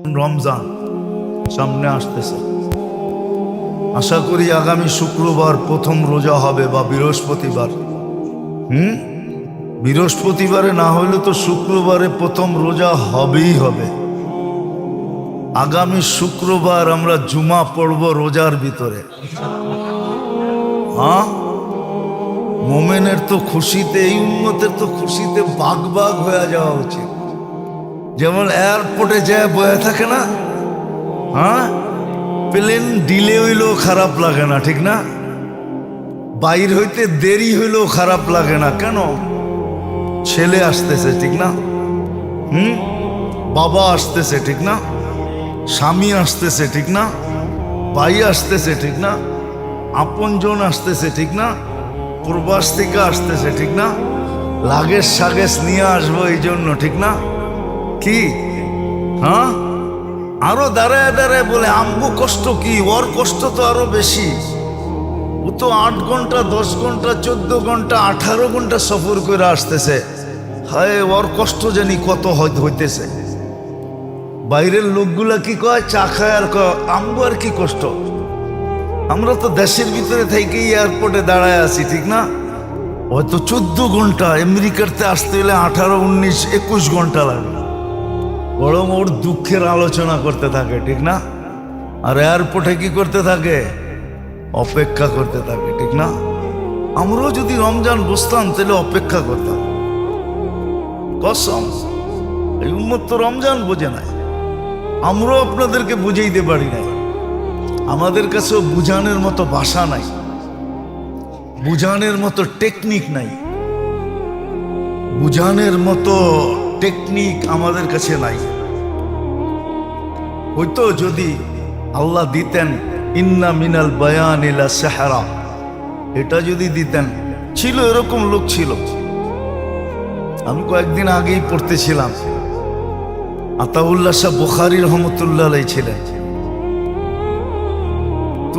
রমজান সামনে আসতেছে। আশা করি আগামী শুক্রবার প্রথম রোজা হবে বা বৃহস্পতিবার। বৃহস্পতিবারে না হলে তো শুক্রবারে প্রথম রোজা হবেই হবে। আগামী শুক্রবার আমরা জুমা পড়ব রোজার ভিতরে। হ্যাঁ, মোমেনের তো খুশিতে, এই উম্মতের তো খুশিতে বাগ বাগ হয়ে যাওয়া উচিত। যেমন এয়ারপোর্টে যায় বয়ে থাকে না, হ্যাঁ, প্লেন ডিলে হইলেও খারাপ লাগে না, ঠিক না? বাইর হইতে দেরি হইলেও খারাপ লাগে না। কেন? ছেলে আসতেছে, ঠিক না? বাবা আসতেছে, ঠিক না? স্বামী আসতেছে, ঠিক না? ভাই আসতেছে, ঠিক না? আপনজন আসতেছে, ঠিক না? প্রবাস থেকে আসতেছে, ঠিক না? লাগেজ সাগেজ নিয়ে আসবো এই জন্য, ঠিক না? কি হ্যাঁ, আরো দাঁড়ায় দাঁড়ায় বলে আমগো কষ্ট কি, ওর কষ্ট তো আরো বেশি। ও তো 8 ঘন্টা 10 ঘন্টা 14 ঘন্টা 18 ঘন্টা সফর করে আসতেছে। হায়, ওর কষ্ট জানি কত হইতেছে। বাইরের লোকগুলা কি কয়, চা খায় আর কয় আমগো আর কি কষ্ট। আমরা তো দেশের ভিতরে থেকেই এয়ারপোর্টে দাঁড়ায় আছি, ঠিক না? হয়তো 14 ঘন্টা, আমেরিকাতে আসতে হলে 18 19 21 ঘন্টা লাগে। বরং ওর দুঃখের আলোচনা করতে থাকে, ঠিক না? আর এয়ারপোর্টে কি করতে থাকে? অপেক্ষা করতে থাকে, ঠিক না? আমরাও যদি রমজান বসতাম তাহলে অপেক্ষা করতাম। কসম, এই উম্মত তো রমজান বোঝে নাই। আমরাও আপনাদেরকে বুঝাইতে পারি নাই। আমাদের কাছেও বুঝানোর মতো ভাষা নাই, বুঝানোর মতো টেকনিক নাই, বুঝানোর মতো টেকনিক আমাদের কাছে নাই। হয়তো যদি আল্লাহ দিতেন ইন্না মিনাল বায়ান ইলা সাহরা, এটা যদি দিতেন। ছিল, এরকম লোক ছিল। আমি কয়েকদিন আগেই পড়তেছিলাম, আতাউল্লাহ শাহ বুখারী রহমতুল্লাহ আলাইহি ছিলেন।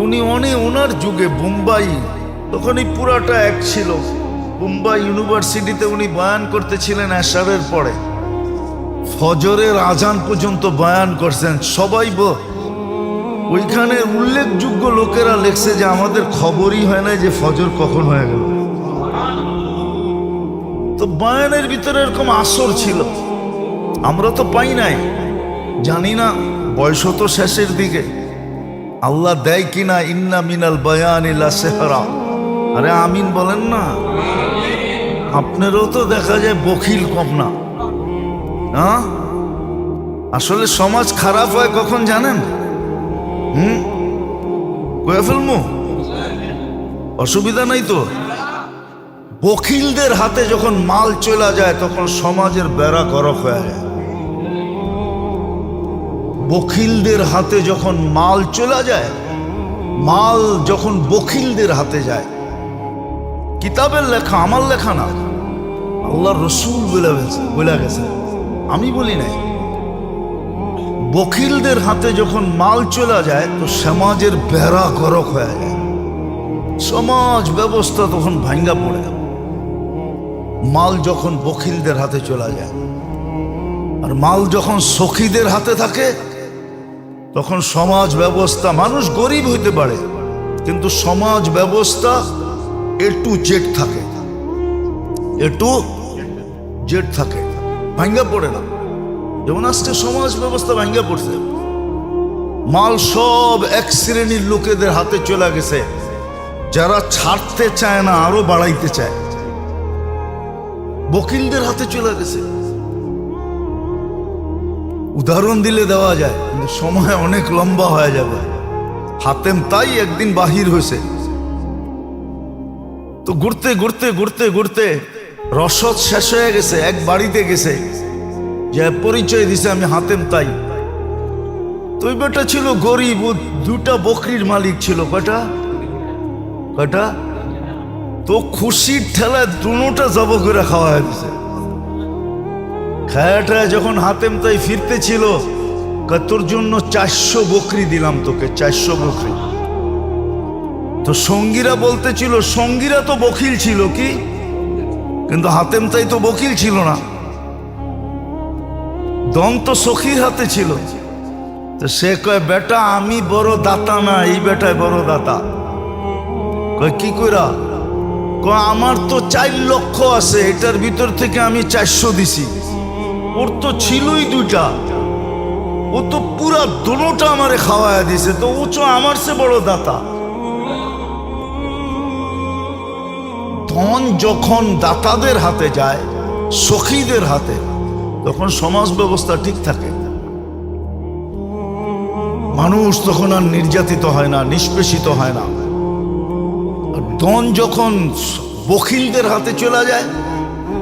উনি ওনার যুগে বোম্বাই, তখন এই পুরাটা এক ছিল। বোম্বাই ইউনিভার্সিটিতে উনি বয়ান করতেছিলেন এশারের পরে। ফজরের আজান পর্যন্ত বয়ান করছেন। সবাই ওইখানে উল্লেখযোগ্য লোকেরা লেখছে যে আমাদের খবরই হয় না যে ফজর কখন হয়ে গেল। তো বয়ানের ভিতরে এরকম আসর ছিল, আমরা তো পাই নাই, জানি না। বয়স তো শেষের দিকে। আল্লাহ দেয় কিনা ইন্না মিনাল বায়ান ইলা সাহরা। আরে আমিন বলেন না। আপনারও তো দেখা যায় বখিল কম না। হ্যাঁ, আসলে সমাজ খারাপ হয় কখন জানেন? কয়ে ফেলবো, অসুবিধা নাই তো। বখিলদের হাতে যখন মাল চলে যায় তখন সমাজের বেড়া গরক হয়ে যায়। বখিলদের হাতে যখন মাল চলে যায়, মাল যখন বখিলদের হাতে যায়, কিতাবের লেখা, আমার লেখা না, আল্লাহ রসুল বলে গেছে, আমি বলি নাই। বখিলদের হাতে যখন মাল চলে যায় তো সমাজের বেড়া গরক হয়ে যায়, সমাজ ব্যবস্থা তখন ভাঙ্গা পড়ে। মাল যখন বখিলদের হাতে চলে যায়, আর মাল যখন সখীদের হাতে থাকে তখন সমাজ ব্যবস্থা, মানুষ গরিব হইতে পারে কিন্তু সমাজ ব্যবস্থা A to Z থাকে, A to Z থাকে, ভাঙ্গা পড়ে না। যেমন আজকে সমাজ ব্যবস্থা ভাঙ্গা পড়ছে। মাল সব এক শ্রেণীর লোকেদের হাতে চলে গেছে, যারা ছাড়তে চায় না, আরো বাড়াইতে চায়। বকিলদের হাতে চলে গেছে। উদাহরণ দিলে দেওয়া যায় কিন্তু সময় অনেক লম্বা হয়ে যাবে। হাতেম তাই একদিন বাহির হয়েছে, তো ঘুরতে ঘুরতে ঘুরতে ঘুরতে রসদ শেষ হয়ে গেছে। এক বাড়িতে গেছে, যে পরিচয় দিছে আমি হাতেম তাই। তো ওই বেটা ছিল গরিব, 2টা বকরির মালিক ছিল। কয়টা? তো খুশির ঠেলায় 2টা জব করে খাওয়া হয়েছে। খায়াটায় যখন হাতেম তাই ফিরতে ছিল, তোর জন্য 400 বকরি দিলাম তোকে, 400 বকরি। তো সঙ্গীরা বলতেছিল, সঙ্গীরা তো বকিল ছিল কি, কিন্তু হাতেম তাই তো বকিল ছিল না। দম তো সখীর হাতে ছিল। তো সে কয় বেটা আমি বড় দাতা না, এই বেটায় বড় দাতা। কয় কি কইরা? কয় আমার তো 4 লক্ষ আছে, এটার ভিতর থেকে আমি 400 দিছি, ওর তো ছিলই 2টা, ও তো পুরা দোনোটা আমারে খাওয়ায় দিছে, তো ও তো আমার চেয়ে বড় দাতা। ধন যখন দাতাদের হাতে যায়, সখীদের হাতে, তখন সমাজ ব্যবস্থা ঠিক থাকে, মানুষ তখন আর নির্যাতিত হয় না, নিষ্পেষিত হয় না। আর ধন যখন বখিলদের হাতে চলে যায়,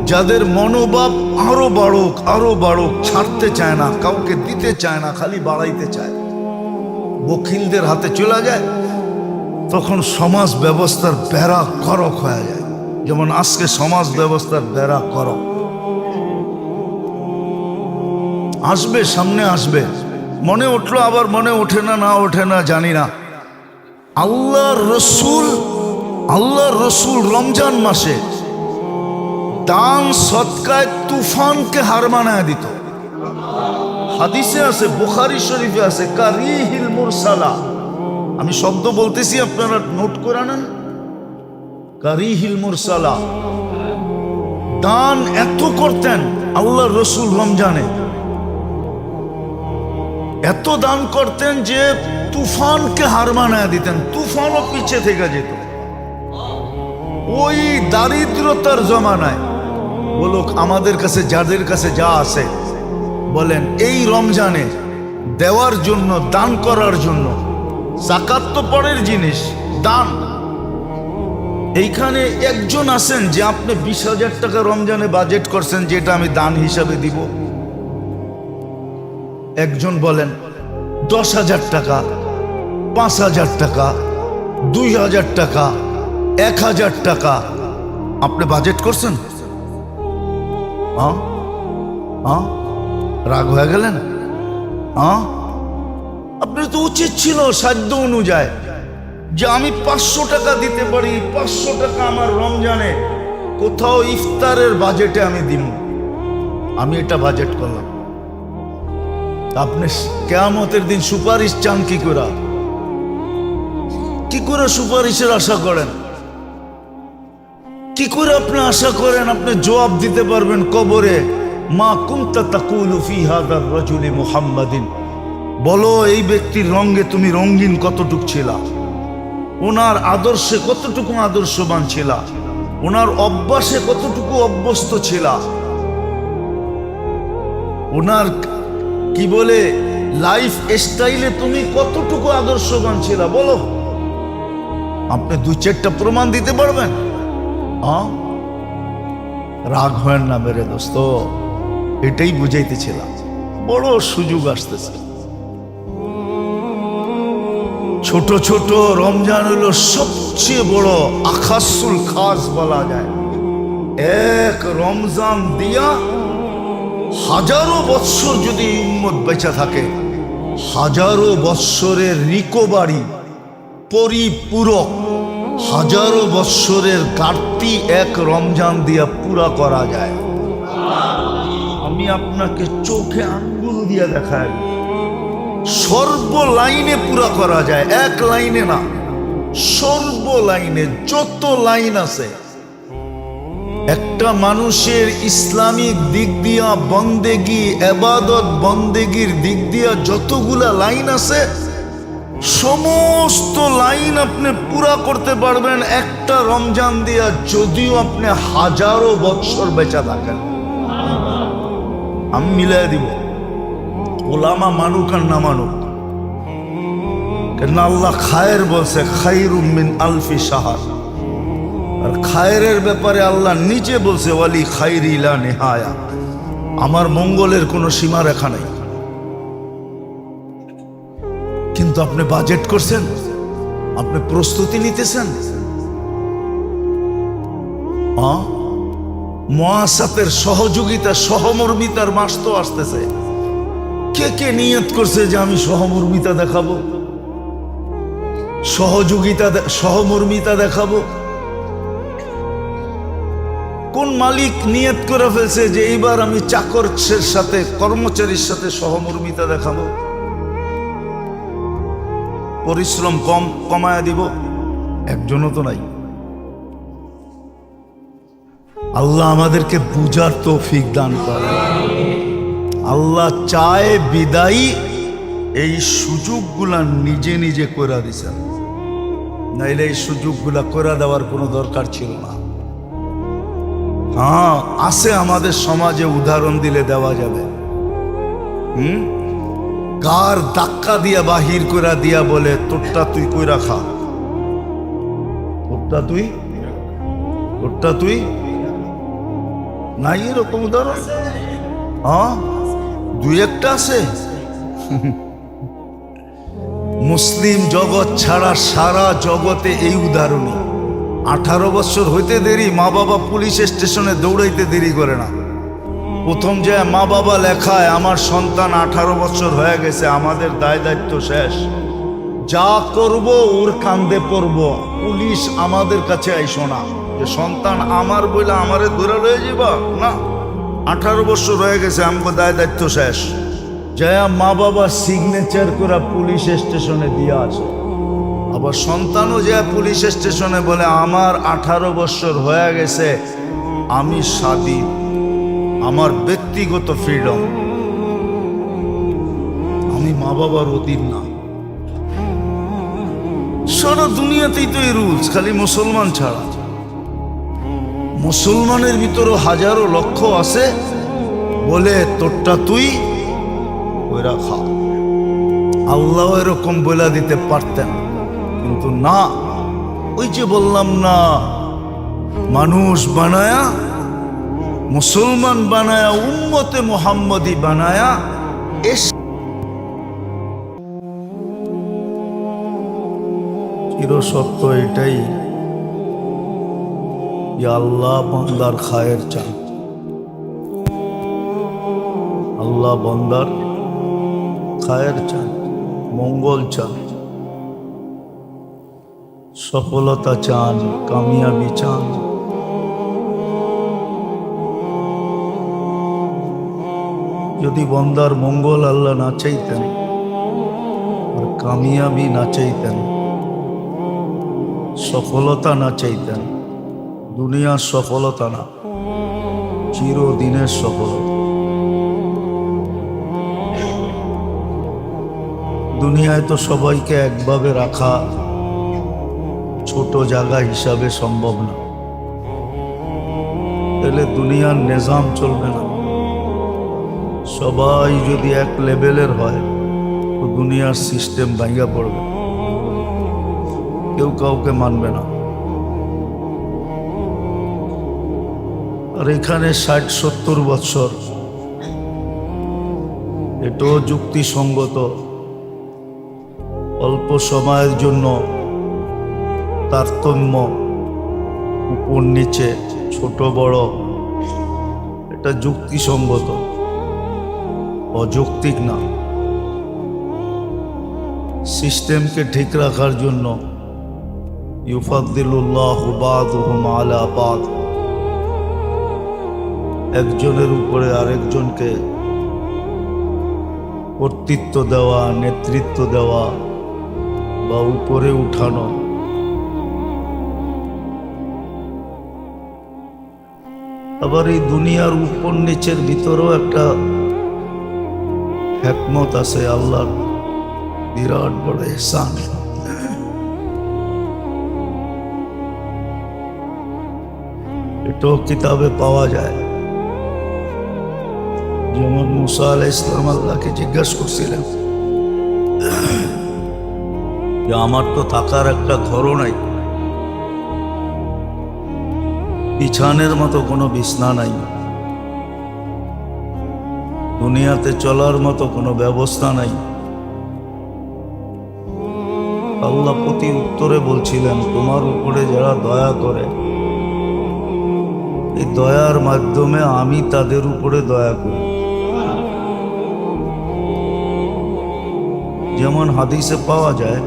যাদের মনোভাব আরো বাড়ুক আরো বাড়ুক, ছাড়তে চায় না, কাউকে দিতে চায় না, খালি বাড়াইতে চায়, বখিলদের হাতে চলে যায়, তখন সমাজ ব্যবস্থার বেড়া করক হয়ে যায়। যেমন আজকে সমাজ ব্যবস্থার বেড়া করক আসবে, সামনে আসবে, মনে উঠলো আবার মনে ওঠে না, না ওঠে না জানি না। আল্লাহর রসুল রমজান মাসে দান সদকায় তুফানকে হার মানায় দিত। হাদিসে আছে, বুখারী শরীফে আছে, কারিহিল মুরসালা। আমি শব্দ বলতেছি, আপনারা নোট করে নেন। কারিহিল মুরসালা, দান এত করতেন আল্লাহর রসুল রমজানে, এত দান করতেন যে তুফানকে হার মানায় দিতেন, তুফানও পিছে থেকে যেত। ওই দারিদ্রতার জমানায় বলুক, আমাদের কাছে যাদের কাছে যা আছে বলেন, এই রমজানে দেওয়ার জন্য, দান করার জন্য, যাকাত তো পরের জিনিস, দান। এইখানে একজন আছেন যে আপনি 20,000 টাকা রমজানে বাজেট করছেন, যেটা আমি দান হিসাবে দিব? একজন বলেন 10,000 টাকা, 5,000 টাকা, 2,000 টাকা, 1,000 টাকা আপনি বাজেট করছেন? রাগ হয়ে গেলেন? আপনার তো উচিত ছিল সাধ্য অনুযায়ী যে আমি 500 টাকা দিতে পারি, 500 টাকা আমার রমজানে কোথাও ইফতারের বাজেটে আমি দিব, আমি এটা বাজেট করলাম। আপনি কিয়ামতের দিন সুপারিশ চান কি করে? কি করে সুপারিশের আশা করেন? কি করে আপনি আশা করেন আপনি জবাব দিতে পারবেন কবরে? মা কুনতা তাকুলু ফি হাযার রাজুলি মুহাম্মাদিন, বলো এই ব্যক্তির রঙে তুমি রঙিন কতটুকু ছিলা, ওনার আদর্শে কতটুকু আদর্শবান ছিলা, ওনার অভ্যাসে কতটুকু অভ্যস্ত ছিলা, ওনার কি বলে লাইফ স্টাইলে তুমি কতটুকু আদর্শবান ছিলা, বলো। আপনি 2-4টা প্রমাণ দিতে পারবেন? রাগ হয় না মেরে দোস্ত, এটাই বুঝাইতেছিলাম। বড় সুযোগ আসতেছে, ছোট ছোট রমজান হলো সবচেয়ে বড় আখাসুল খাস বলা যায়। এক রমজান দিয়া হাজারো বৎসর যদি উম্মত বেঁচে থাকে, হাজারো বৎসরের রিকভারি, পরিপূরক, হাজারো বৎসরের ঘাটতি এক রমজান দিয়া পুরা করা যায়। আমি আপনাকে চোখে আঙ্গুল দিয়া দেখাই, সর্ব লাইনে পুরা করা যায়, এক লাইনে না, সর্ব লাইনে যত লাইন আছে। একটা মানুষের ইসলামিক দিক দিয়া বন্দেগি, এবাদত বন্দেগির দিক দিয়া যতগুলা লাইন আছে, সমস্ত লাইন আপনি পুরা করতে পারবেন একটা রমজান দিয়া, যদিও আপনি হাজারো বৎসর বেঁচে থাকেন। আমি মিলাই দিব, ওলামা মানুক আর না মানুক, কেন আল্লাহ খায়ের বলছে, খায়রুম মিন আলফি শাহর। আর খায়েরের ব্যাপারে আল্লাহ নিজে বলছে, ওয়ালি খায়রি লা নিহায়া, আমার মঙ্গলের কোনো সীমা রেখা নাই। কিন্তু আপনি বাজেট করছেন, আপনি প্রস্তুতি নিতেছেন। মুআসাতের সহযোগিতা, সহমর্মিতার মাস তো আসতেছে। কে কে নিয়ত করছে যে আমি সহমর্মিতা দেখাবো, সহমর্মিতা দেখাবো? কোন মালিক নিয়ত করে ফেলছে যে এইবার আমি চাকরের সাথে, কর্মচারীর সাথে সহমর্মিতা দেখাবো? পরিশ্রম কমায়া দিব? একজনও তো নাই। আল্লাহ আমাদেরকে বুঝার তৌফিক দান করে। আল্লাহ চায় বিদায়ী এই সুযোগগুলা নিজে নিজে করে দিছেন, নাইলে এই সুযোগগুলা করে দেওয়ার কোনো দরকার ছিল না। হ্যাঁ, আছে আমাদের সমাজে, উদাহরণ দিলে দেওয়া যাবে। কার ধাক্কা দিয়া বাহির করে দিয়া বলে তোরটা তুই কইরা খা, তোরটা তুই নাই, এরকম উদাহরণ? হ্যাঁ, দুই একটা আছে। মুসলিম জগৎ ছাড়া সারা জগতে এই উদাহরণই। 18 বছর হইতে দেরি, মা বাবা পুলিশ স্টেশনে দৌড়াইতে দেরি করে না। প্রথম যে মা বাবা লেখায় আমার সন্তান 18 বছর হয়ে গেছে, আমাদের দায় দায়িত্ব শেষ, যা করব ওর কান্দে পড়ব, পুলিশ আমাদের কাছে আইসো না যে সন্তান আমার বইলে আমারে ধরে রয়ে যাবা না। 18 বছর হয়ে গেছে, আমাকে দায় দায়িত্ব শেষ। যা মা বাবা সিগনেচার করে পুলিশ স্টেশনে দিয়ে আসে। আবার সন্তানও যে পুলিশ স্টেশনে বলে আমার 18 বছর হয়ে গেছে, আমি স্বাধীন, আমার ব্যক্তিগত ফ্রিডম, আমি মা বাবার অধীন না। সারা দুনিয়াতেই তো এই রুলস, খালি মুসলমান ছাড়া। মুসলমানের ভিতরও হাজারো লক্ষ আছে বলে তোরটা তুই ওইরা খা। আল্লাহ এরকম বলে দিতে পারতেন, কিন্তু না। ওই যে বললাম না, মানুষ বানায়া, মুসলমান বানায়া, উম্মতে মুহাম্মদী বানায়া চির সত্য এটাই যে আল্লাহ বান্দার খায়ের চান। আল্লাহ বান্দার খায়ের চান, মঙ্গল চান, সফলতা চান, কামিয়াবি চান। যদি বান্দার মঙ্গল আল্লাহ না চাইতেন আর কামিয়াবি না চাইতেন, সফলতা না চাইতেন, দুনিয়ার সফলতা না, চিরদিনের সফলতা। দুনিয়ায় তো সবাইকে একভাবে রাখা ছোট জায়গা হিসাবে সম্ভব না, তাহলে দুনিয়ার নিজাম চলবে না। সবাই যদি এক লেভেলের হয় তো দুনিয়ার সিস্টেম ভাঙা পড়বে, কেউ কাউকে মানবে না। আর এখানে 60-70 বছর, এটাও যুক্তিসঙ্গত। অল্প সময়ের জন্য তারতম্য, উপর নিচে, ছোট বড়, এটা যুক্তিসঙ্গত, অযৌক্তিক না। সিস্টেমকে ঠিক রাখার জন্য ইউফাদ্দিলুল্লাহু বা'দুহুম আলা বা'দ, একজনের উপরে আরেকজনকে কর্তৃত্ব দেওয়া, নেতৃত্ব দেওয়া বা উপরে উঠানো। আবার এই দুনিয়ার উপর নিচের ভিতরেও একটা হিকমত আছে, আল্লাহর বিরাট বড় ইহসান। এটাও কিতাবে পাওয়া যায়। যেমন মুসা আলাইহিস সালাম আল্লাহকে জিজ্ঞাসা করছিলেন যে আমার তো থাকার একটা ঘরও নাই, বিছানের মতো কোনো বিছনা নাই, দুনিয়াতে চলার মতো কোনো ব্যবস্থা নাই। আল্লাহ প্রতি উত্তরে বলছিলেন তোমার উপরে যারা দয়া করে, এই দয়ার মাধ্যমে আমি তাদের উপরে দয়া করি। যেমন হাদিসে পাওয়া যায়,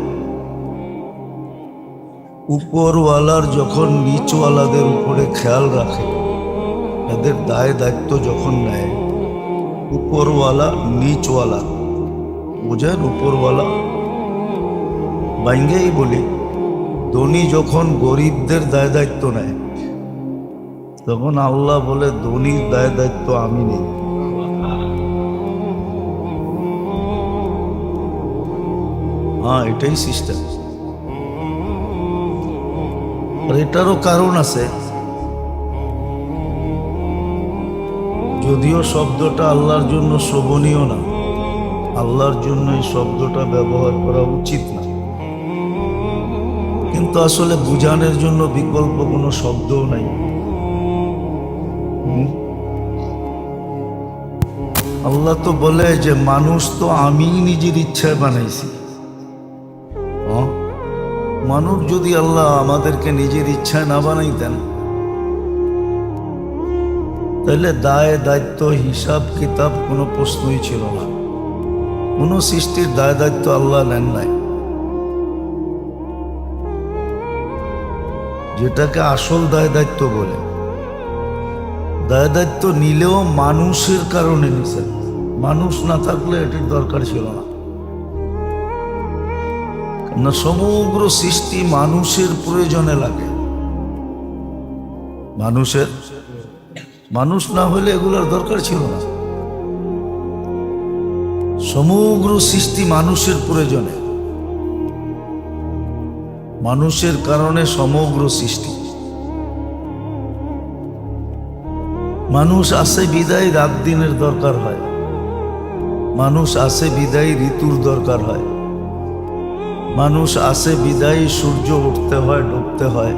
উপরওয়ালার যখন নিচওয়ালাদের উপরে খেয়াল রাখে, এদের দায় দায়িত্ব যখন নেয়, উপরওয়ালা নিচওয়ালা, বোঝেন? উপরওয়ালা বাইঙ্গেই বলি, ধনী যখন গরিবদের দায় দায়িত্ব নেয় তখন আল্লাহ বলে ধনীর দায় দায়িত্ব আমি নেই। হ্যাঁ, এটাই সিস্টেম। আর এটারও কারণ আছে, যদিও শব্দটা আল্লাহর জন্য শোভনীয় না, আল্লাহর জন্য এই শব্দটা ব্যবহার করা উচিত না, কিন্তু আসলে বুঝানোর জন্য বিকল্প কোনো শব্দও নাই। আল্লাহ তো বলে যে মানুষ তো আমি নিজের ইচ্ছায় বানাইছি। মানুষ যদি আল্লাহ আমাদেরকে নিজের ইচ্ছায় না বানাইতেন তাহলে দায় দায়িত্ব হিসাব কিতাব কোনো প্রশ্নই ছিল না। কোনো সৃষ্টির দায় দায়িত্ব আল্লাহ নেন নাই। যেটাকে আসল দায় দায়িত্ব বলে, দায় দায়িত্ব নিলেও মানুষের কারণে নিছেন। মানুষ না থাকলে এটির দরকার ছিল না, না সমগ্র সৃষ্টি মানুষের প্রয়োজনে লাগে। মানুষ না হলে এগুলোর দরকার ছিল না। সমগ্র সৃষ্টি মানুষের প্রয়োজনে, মানুষের কারণে সমগ্র সৃষ্টি। মানুষ আসে বিদায় রাত দিনের দরকার হয়, মানুষ আসে বিদায় ঋতুর দরকার হয়, মানুষ আসে বিদায় সূর্য উঠতে হয় ডুবতে হয়,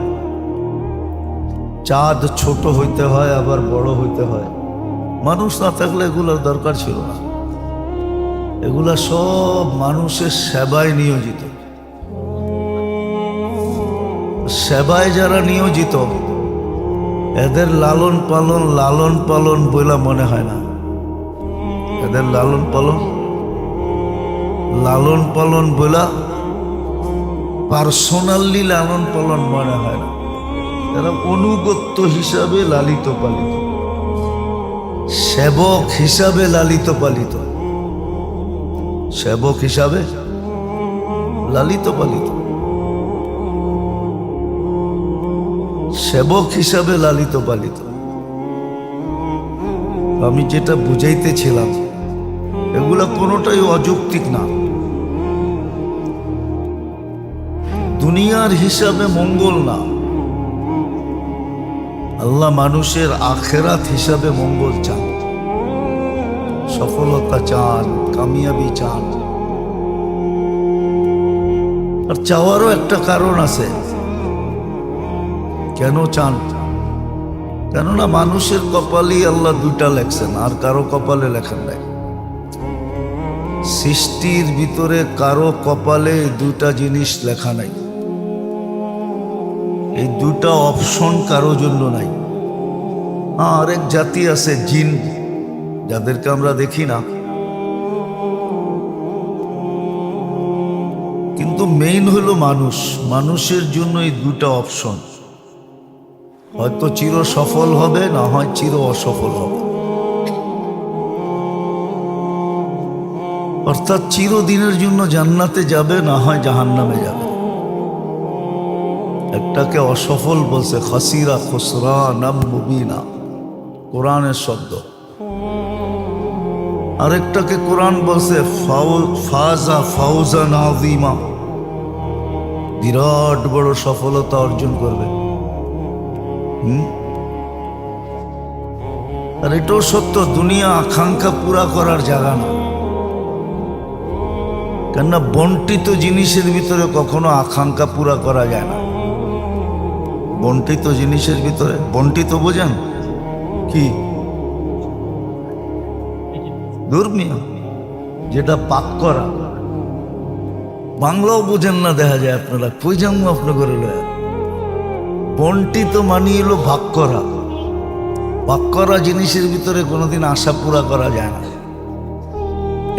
চাঁদ ছোট হইতে হয় আবার বড় হইতে হয়। মানুষ না থাকলে এগুলোর দরকার ছিল না। এগুলা সব মানুষের সেবায় নিয়োজিত। সেবায় যারা নিয়োজিত এদের লালন পালন বইলা মনে হয় না। এদের লালন পালন বইলা পার্সোনালি লালন পালন মনে হয় না। এরা অনুগত্য হিসাবে লালিত পালিত, সেবক হিসাবে লালিত পালিত, সেবক হিসাবে লালিত পালিত, সেবক হিসাবে লালিত পালিত। আমি যেটা বুঝাইতেছিলাম এগুলা কোনোটাই অযৌক্তিক না। দুনিয়ার হিসাবে মঙ্গল না, আল্লাহ মানুষের আখেরাত হিসাবে মঙ্গল চান, সফলতা চান, কামিয়াবি চান। আর চাওয়ারও একটা কারণ আছে। কেন চান? কেননা মানুষের কপালই আল্লাহ দুইটা লেখছেন, আর কারো কপালে লেখেন নাই। সৃষ্টির ভিতরে কারো কপালে দুইটা জিনিস লেখা নাই। এই দুটা অপশন কারো জন্য নাই। আরেক জাতি আছে জিন, যাদেরকে আমরা দেখি না, কিন্তু মেইন হলো মানুষ। মানুষের জন্য এই দুটা অপশন, হয়তো চির সফল হবে, না হয় চির অসফল হবে। অর্থাৎ চিরদিনের জন্য জান্নাতে যাবে, না হয় জাহান্নামে যাবে। একটাকে অসফল বলছে খাসিরা খুসরানাম মুবিনা, কোরআনের শব্দ। আরেকটাকে কোরআন বলছে ফাজা ফাউজান আযীমা, বিরাট বড় সফলতা অর্জন করবে। আর এটাও সত্য, দুনিয়া আকাঙ্ক্ষা পুরা করার জায়গা না। কেননা বন্টিত জিনিসের ভিতরে কখনো আকাঙ্ক্ষা পুরা করা যায় না। বন্টিত জিনিসের ভিতরে, বন্টিত বোঝেন কি? দুর্মিয়া, যেটা পাক করা। বাংলাও বোঝেন না দেখা যায় আপনারা, কই যাবো আপনার করে লয়া। বন্টিত মানিয়ে এলো ভাগ করা। ভাগ করা জিনিসের ভিতরে কোনোদিন আশা পুরা করা যায় না।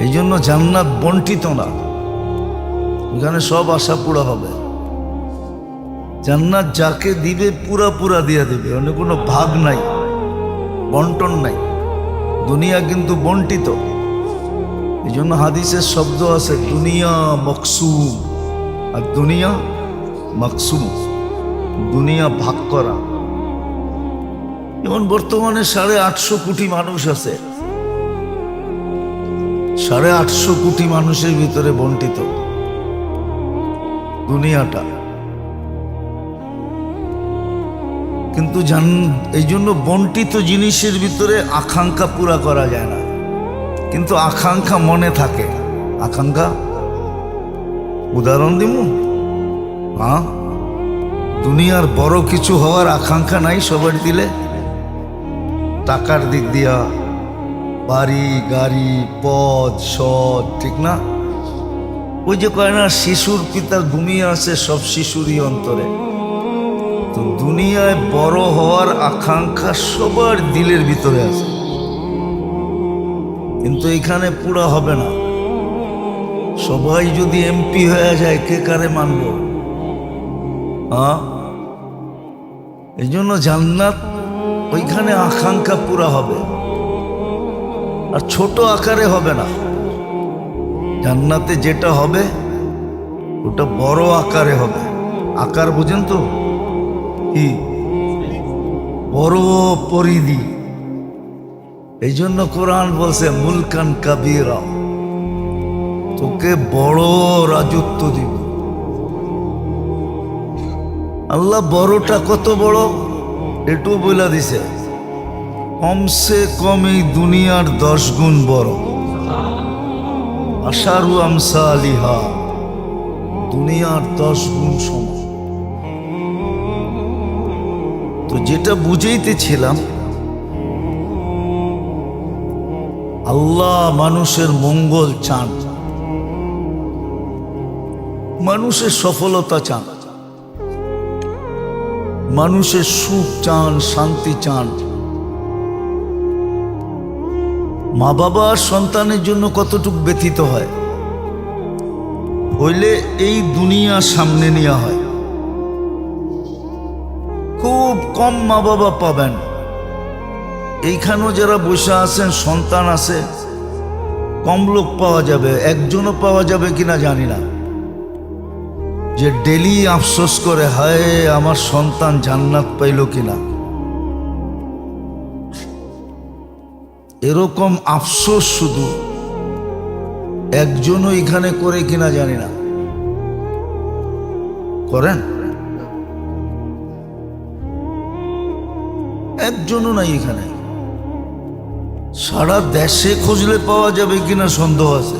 এই জন্য জান্নাত বন্টিত না, এখানে সব আশা পুরা হবে। জান্নাত যাকে দিবে পুরা পুরা দিয়ে দিবে, অন্য কোনো ভাগ নাই, বন্টন নাই। দুনিয়া কিন্তু বন্টিত। এই জন্য হাদিসের শব্দ আছে দুনিয়া মকসুম, আর দুনিয়া মাকসুম, দুনিয়া ভাগ করা। যেমন বর্তমানে 850 কোটি মানুষ আছে, 850 কোটি মানুষের ভিতরে বন্টিত দুনিয়াটা। কিন্তু এই জন্য বন্টিত জিনিসের ভিতরে আকাঙ্ক্ষা পুরা করা যায় না, কিন্তু আকাঙ্ক্ষা মনে থাকে। আকাঙ্ক্ষা উদাহরণ দিব, হ্যাঁ, দুনিয়ার বড় কিছু হওয়ার আকাঙ্ক্ষা নাই সবার দিলে? টাকার দিক দিয়া, বাড়ি গাড়ি পদ সদ, ঠিক না? ওই যে কয় না, শিশুর পিতা ঘুমিয়ে আছে সব শিশুরই অন্তরে। তো দুনিয়ায় বড় হওয়ার আকাঙ্ক্ষা সবার দিলের ভিতরে আছে, কিন্তু এখানে পুরা হবে না। সবাই যদি এমপি হয়ে যায়, কে কারে মানব? এই জন্য জান্নাত ওইখানে আকাঙ্ক্ষা পুরা হবে, আর ছোট আকারে হবে না। জান্নাতে যেটা হবে ওটা বড় আকারে হবে। আকার বুঝেন তো কি? বড় পরিধি। এই জন্য কোরআন বলছে মুলকান কাবীরা, তোকে বড় রাজত্ব দিব। আল্লাহ বড়টা কত বড় এটু বলে দিছে, কমসে কম এই দুনিয়ার 10 গুণ বড়। আশারু আমসালিহা, দুনিয়ার 10 গুণ সমান। তো যেটা বুঝাইতেছিলাম, আল্লাহ মানুষের মঙ্গল চান, মানুষের সফলতা চান, মানুষের সুখ চান, শান্তি চান। মা বাবা সন্তানের জন্য কতটুকু ব্যথিত হয়, হইলে এই দুনিয়া সামনে নেওয়া হয়। খুব কম মা বাবা পাবেন, এইখানেও যারা বসে আছেন সন্তান আছে, কম লোক পাওয়া যাবে, একজনও পাওয়া যাবে কিনা জানি না, যে ডেলি আফসোস করে, হায় আমার সন্তান জান্নাত পাইল কিনা। এরকম আফসোস শুধু একজনও এখানে করে কিনা জানি না। করেন? একজনও নাই এখানে। সারা দেশে খুঁজলে পাওয়া যাবে কিনা সন্দেহ আছে,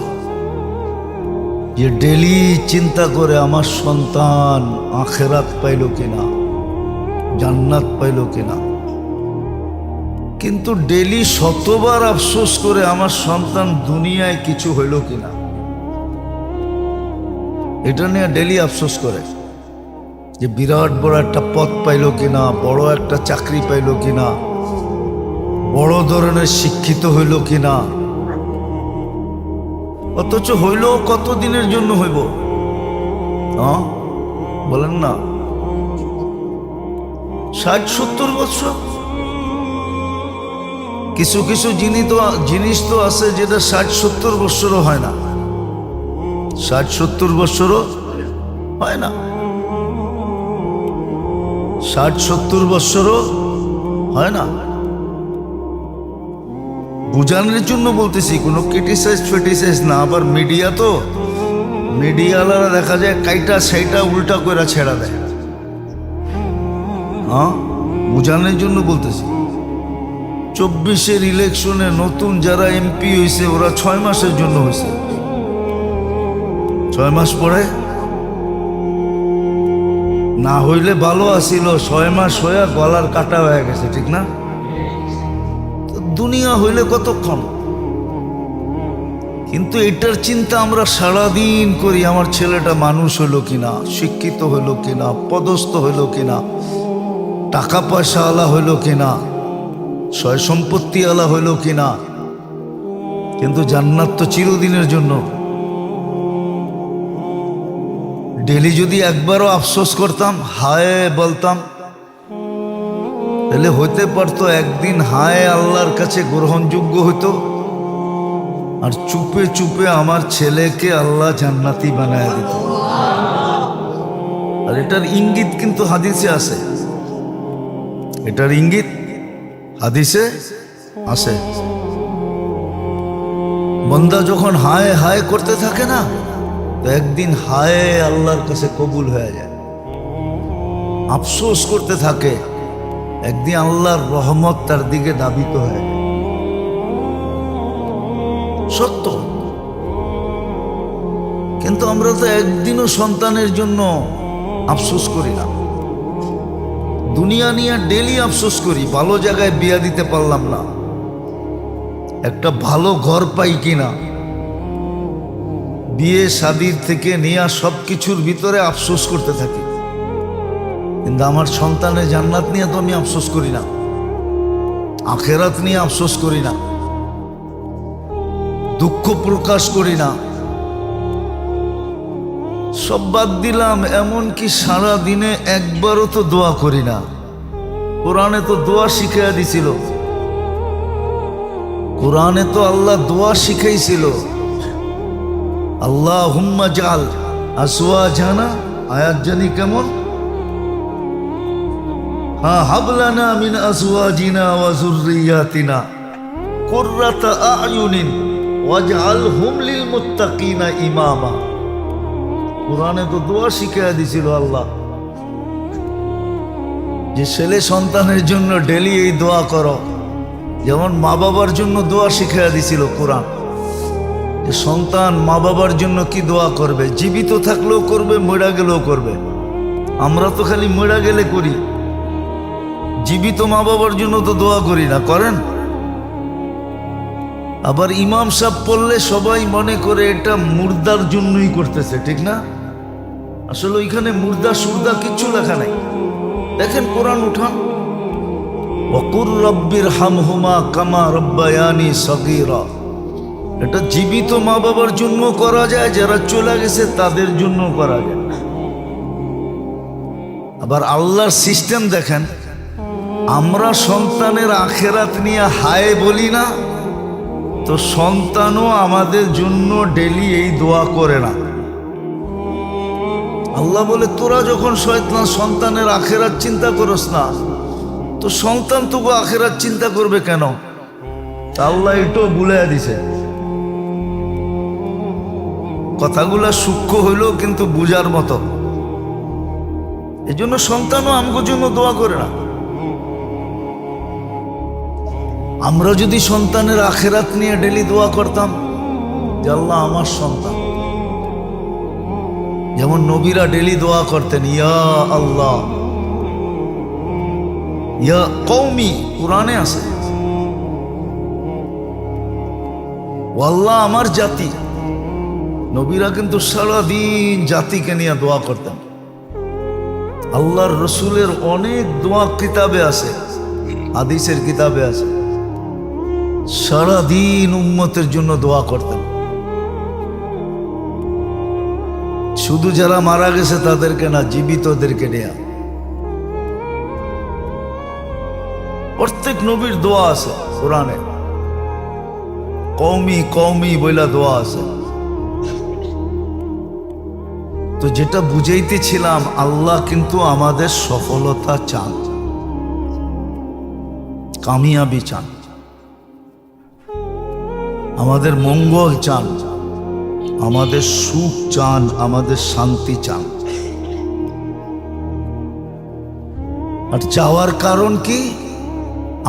যে ডেলি চিন্তা করে আমার সন্তান আখেরাত পাইল কিনা, জান্নাত পাইল কিনা। কিন্তু ডেলি শতবার আফসোস করে আমার সন্তান দুনিয়ায় কিছু হইল কিনা, এটা নিয়ে ডেলি আফসোস করে, যে বিরাট বড় একটা পদ পাইল কিনা, বড় একটা চাকরি পাইল কিনা, বড় ধরনের শিক্ষিত হইল কিনা। অথচ হইল কত দিনের জন্য হইব? বলেন না, 60-70 বছর। কিছু কিছু জিনিস তো আছে যেটা 60-70 বছরও হয় না, 60-70 বছরও হয় না, 60-70 বছরও হয় না। বুঝানোর জন্য বলতেছি, কোনো ক্রিটিসাইজ ফেটিসাইজ না। আবার মিডিয়া তো, মিডিয়াওয়ালারা দেখা যায় কাইটা সেইটা উল্টা করে ছেড়া দেয়। বুঝানোর জন্য বলতেছি। 24-এর ইলেকশনে নতুন যারা এমপি হয়েছে, ওরা 6 মাসের জন্য হয়েছে। 6 মাস পরে না হইলে ভালো আসিল, 6 মাস হয়ে গলার কাটা হয়ে গেছে, ঠিক না? দুনিয়া হইলে কতক্ষণ? কিন্তু এটার চিন্তা আমরা সারাদিন করি, আমার ছেলেটা মানুষ হইল কিনা, শিক্ষিত হইল কিনা, পদস্থ হইল কিনা, টাকা পয়সা আলা হইল কিনা, সয় সম্পত্তি আলা হইল কিনা। কিন্তু জান্নাত তো চিরদিনের জন্য। ডেলি যদি একবারও আফসোস করতাম, হায় বলতাম, তাহলে হইতে পারতো একদিন হায় আল্লাহর কাছে গ্রহণযোগ্য হইতো, আর চুপে চুপে আমার ছেলেকে আল্লাহ জান্নাতি বানায় দিত। আর এটার ইঙ্গিত কিন্তু হাদিসে আছে, এটার ইঙ্গিত হাদিসে আছে। বান্দা যখন হায় হায় করতে থাকে না, তো একদিন হায় আল্লাহর কাছে কবুল হয়ে যায়। আফসোস করতে থাকে, একদিন আল্লাহর রহমত তার দিকে ধাবিত হয়। সত্য। কিন্তু আমরা তো একদিনও সন্তানের জন্য আফসোস করি না। দুনিয়া নিয়ে ডেলি আফসোস করি, ভালো জায়গায় বিয়া দিতে পারলাম না, একটা ভালো ঘর পাই কিনা, বিয়ে শাদীর থেকে নিয়ে সব কিছুর ভিতরে আফসোস করতে থাকি। কিন্তু আমার সন্তানের জান্নাত নিয়ে তো আমি আফসোস করি না, আখেরাত নিয়ে আফসোস করি না, দুঃখ প্রকাশ করি না। সব বাদ দিলাম, এমনকি সারা দিনে একবারও তো দোয়া করি না। কোরআনে তো দোয়া শিখাইয়া দিছিল, কোরআনে তো আল্লাহ দোয়া শিখাইছিল। আল্লাহুম্মা জাল আসওয়াজানা, আয়াত জানি কেমন, হ্যাঁ, হাবলানা মিন আসওয়াজিনা ওয়া যুররিয়াতিনা কুররাতা আয়ুনিন ওয়াজআলহুম লিল মুত্তাকিনা ইমামা। কোরআনে তো দোয়া শিখাইয়া দিছিল আল্লাহ, যে ছেলে সন্তানের জন্য ডেলি এই দোয়া করো। যেমন মা বাবার জন্য দোয়া শিখাইয়া দিছিল কোরআন, যে সন্তান মা বাবার জন্য কি দোয়া করবে, জীবিত থাকলেও করবে, মরে গেলেও করবে। আমরা তো খালি মরে গেলে করি, জীবিত মা বাবার জন্য তো দোয়া করি না। করেন? আবার ইমাম সাহেব পড়লে সবাই মনে করে এটা মুর্দার জন্যই করতেছে, ঠিক না? আসলে ওইখানে মুর্দা সুরদা কিচ্ছু লেখা নাই। দেখেন কোরআন উঠান, ওয়াকুর রব্বির হামহুমা কামা রব্বায়ানি সগীরা। এটা জীবিত মা বাবার জন্য করা যায়, যারা চলে গেছে তাদের জন্য করা যায়। আবার আল্লাহর সিস্টেম দেখেন, আমরা সন্তানের আখেরাত নিয়ে হায় বলি না, তো সন্তানও আমাদের জন্য ডেলি এই দোয়া করে না। আল্লাহ বলে, তোরা যখন সন্তানের আখেরাত চিন্তা করস না, তো সন্তান তবু আখেরাত চিন্তা করবে কেন? আল্লাহ এটাও বুলাইয়া দিছে। কথাগুলা সূক্ষ্ম হইলেও কিন্তু বুঝার মতো। এই জন্য সন্তানও আমগো জন্য দোয়া করে না। আমরা যদি সন্তানের আখেরাত নিয়ে ডেলি দোয়া করতাম, যে আল্লাহ আমার সন্তান, যেমন নবীরা ডেলি দোয়া করতেন, ইয়া আল্লাহ ইয়া কওমি, কুরআনে আছে, ও আল্লাহ আমার জাতি। নবীরা কিন্তু সারাদিন জাতিকে নিয়ে দোয়া করতেন। আল্লাহর রসুলের অনেক দোয়া কিতাবে আছে, হাদিসের কিতাবে আছে, সারাদিন উম্মতের জন্য দোয়া করতেন। শুধু যারা মারা গেছে তাদেরকে না, জীবিতদেরকে নিয়ে। প্রত্যেক নবীর দোয়া আছে কোরআনে, কওমি কওমি বইলা দোয়া আছে। তো যেটা বুঝাইতেছিলাম, আল্লাহ কিন্তু আমাদের সফলতা চান, কামিয়াবি চান, আমাদের মঙ্গল চান, আমাদের সুখ চান, আমাদের শান্তি চান। আর চাওয়ার কারণ কি?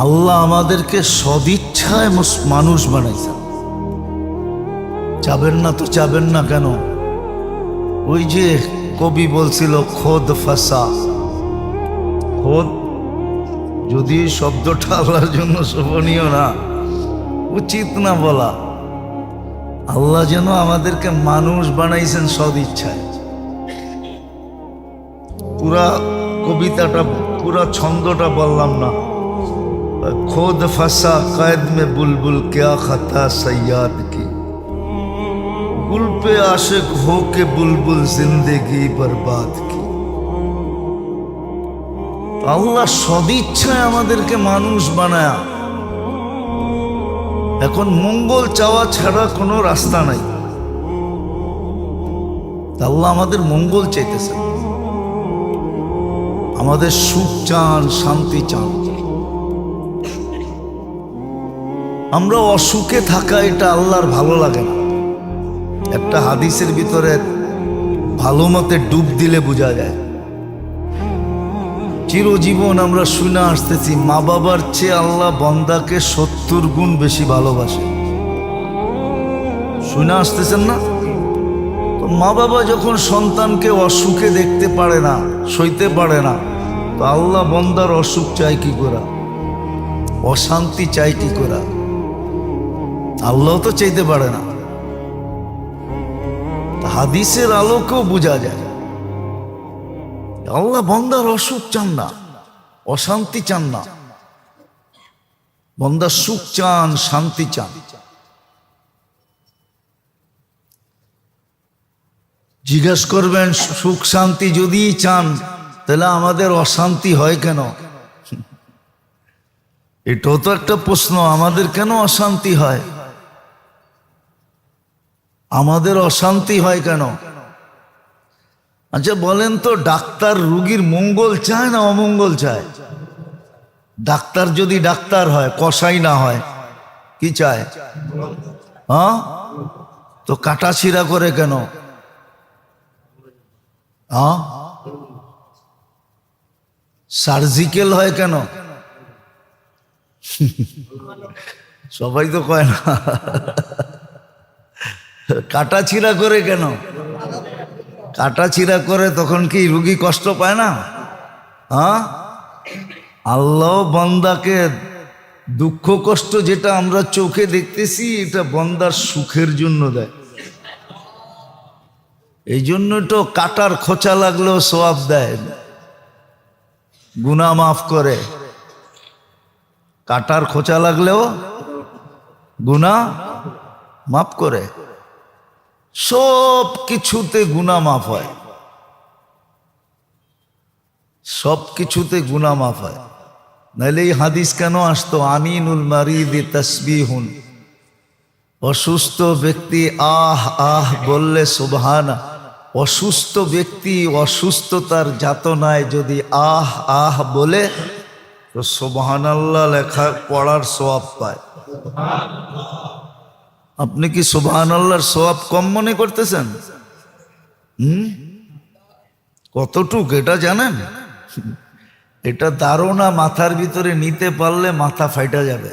আল্লাহ আমাদেরকে সদিচ্ছায় মানুষ বানাইছেন। চাবেন না তো চাবেন না কেন? ওই যে কবি বলছিল, খোদ ফাসা। খোদ, যদি শব্দটা আল্লাহর জন্য শোভনীয় না, উচিত না বলা। আল্লাহ যেন আমাদেরকে মানুষ বানাইছেন সদিচ্ছায়। পুরা কবিতাটা, পুরা ছন্দটা বললাম না। খোদ ফাসা कैद में बुलबुल क्या खता सयाद की, गुल पे आशिक हो के बुलबुल जिंदगी बर्बाद की। আল্লাহ সদিচ্ছায় আমাদেরকে মানুষ বানায়া। এখন মঙ্গল চাওয়া ছাড়া কোনো রাস্তা নাই। আল্লাহ আমাদের মঙ্গল চাইতেছেন। আমাদের সুখ চান, শান্তি চান। আমরা অসুখে থাকা এটা আল্লাহর ভালো লাগে না। একটা হাদিসের ভিতরে ভালো মতে ডুব দিলে বোঝা যায়। চিরজীবন আমরা শুনে আসতেছি মা বাবার চেয়ে আল্লাহ বন্দাকে 70 গুণ বেশি ভালোবাসে। শুনে আসতেছেন না? তো মা বাবা যখন সন্তানকে অসুখে দেখতে পারে না, সইতে পারে না, তো আল্লাহ বন্দার অসুখ চাই কি করে, অশান্তি চাই কি করে? আল্লাহ তো চাইতে পারে না। হাদিসের আলোকেও বোঝা যায় আল্লাহ বন্দার অসুখ চান না, অশান্তি চান না। বন্দার সুখ চান, শান্তি চান। জিজ্ঞেস করবেন সুখ শান্তি যদি চান তাহলে আমাদের অশান্তি হয় কেন? এটাও তো একটা প্রশ্ন। আমাদের কেন অশান্তি হয়? আমাদের অশান্তি হয় কেন? আচ্ছা বলেন তো, ডাক্তার রোগীর মঙ্গল চায় না অমঙ্গল চায়? ডাক্তার যদি ডাক্তার হয়, কসাই না হয়, কি চায়? হ্যাঁ, তো কাটাছিড়া করে কেন? হ্যাঁ, সার্জিক্যাল হয় কেন? সবাই তো কয় না। কাটাছিড়া করে কেন? কাটাছিড়া করে তখন কি রোগী কষ্ট পায় না? হ্যাঁ, আল্লাহ বান্দাকে দুঃখ কষ্ট যেটা আমরা চোখে দেখতেছি এটা বান্দার সুখের জন্য দেয়। এই জন্য তো কাটার খোঁচা লাগলেও সওয়াব দেয়, গুনাহ মাফ করে। কাটার খোঁচা লাগলেও গুনাহ মাফ করে। সব কিছুতে গুনাহ মাফ হয়, সব কিছুতে গুনাহ মাফ হয়। নাহলে এই হাদিস কেন আসতো? আনিনুল মারিদি তাসবিহুন, অসুস্থ ব্যক্তি আহ আহ বললে সুবহানা। অসুস্থ ব্যক্তি অসুস্থতার যাতনায় যদি আহ আহ বলে তো সুবহানাল্লাহ লেখা পড়ার সওয়াব পায়। আপনি কি সুবহানাল্লাহর সওয়াব কম মনে করতেছেন? কতটুক এটা জানেন? এটা ধারণা মাথার ভিতরে নিতে পারলে মাথা ফাইটা যাবে।